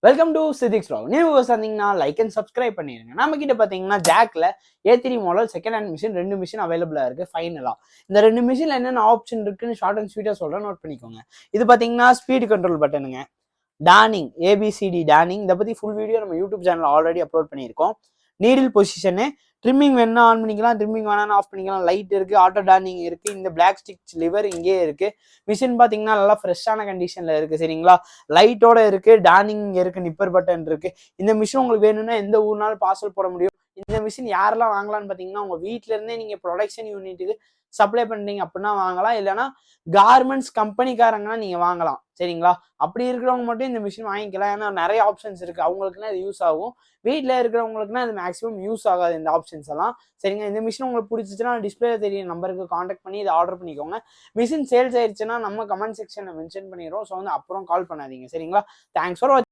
Welcome to சிதிக்ஸ் vlog. New viewers வந்தீங்கன்னா like and subscribe பண்ணிடுங்க. நம்ம கிட்ட பார்த்தீங்கன்னா ஜாக்ல A3 model second hand machine 2 machine அவைலபிளா இருக்கு ஃபைனலா. இந்த 2 மிஷின்ல என்னென்ன ஆப்ஷன் இருக்குன்னு ஷார்ட் அண்ட் ஸ்வீட்டா சொல்றேன், நோட் பண்ணிக்கோங்க. இது பார்த்தீங்கன்னா ஸ்பீட் கண்ட்ரோல் பட்டனுங்க, டானிங் ABCD டானிங். இதை பத்தி ஃபுல் வீடியோ நம்ம யூடியூப் சேனல் ஆல்ரெடி அப்லோட் பண்ணியிருக்கோம். நீடில் பொசிஷனு, ட்ரிம்மிங் வேணா ஆன் பண்ணிக்கலாம், ட்ரிம்மிங் வேணா ஆஃப் பண்ணிக்கலாம். லைட் இருக்கு, ஆட்டோ டார்னிங் இருக்கு, இந்த பிளாக் ஸ்டிச் லிவர் இங்கே இருக்கு. மிஷின் பாத்தீங்கன்னா நல்லா ஃப்ரெஷ்ஷான கண்டிஷன்ல இருக்கு, சரிங்களா. லைட்டோட இருக்கு, டார்னிங் இருக்கு, நிப்பர் பட்டன் இருக்கு. இந்த மிஷின் உங்களுக்கு வேணும்னா எந்த ஊர்னாலும் பார்சல் போட முடியும். இந்த மிஷின் யாரெல்லாம் வாங்கலாம்னு பாத்தீங்கன்னா, உங்க வீட்டுல இருந்தே நீங்க ப்ரொடக்ஷன் யூனிட்டுக்கு சப்ளை பண்றீங்க அப்படின்னா வாங்கலாம், இல்லைன்னா கார்மெண்ட்ஸ் கம்பெனிக்காரங்கன்னா நீங்க வாங்கலாம், சரிங்களா. அப்படி இருக்கிறவங்க மட்டும் இந்த மிஷின் வாங்கிக்கலாம். ஏன்னா நிறைய ஆப்ஷன்ஸ் இருக்கு, அவங்களுக்குன்னா இது யூஸ் ஆகும். வீட்டில் இருக்கிறவங்களுக்குன்னா இது மேக்ஸிமம் யூஸ் ஆகாது இந்த ஆப்ஷன்ஸ் எல்லாம், சரிங்க. இந்த மிஷின் உங்களுக்கு பிடிச்சிச்சுன்னா டிஸ்பிளே தெரிய நம்பருக்கு காண்டாக்ட் பண்ணி இதை ஆர்டர் பண்ணிக்கோங்க. மிஷின் சேல்ஸ் ஆயிடுச்சுன்னா நம்ம கமெண்ட் செக்ஷனில் மென்ஷன் பண்ணிடுறோம். ஸோ வந்து அப்புறம் கால் பண்ணாதீங்க, சரிங்களா. தேங்க்ஸ் ஃபார் வாட்சிங்.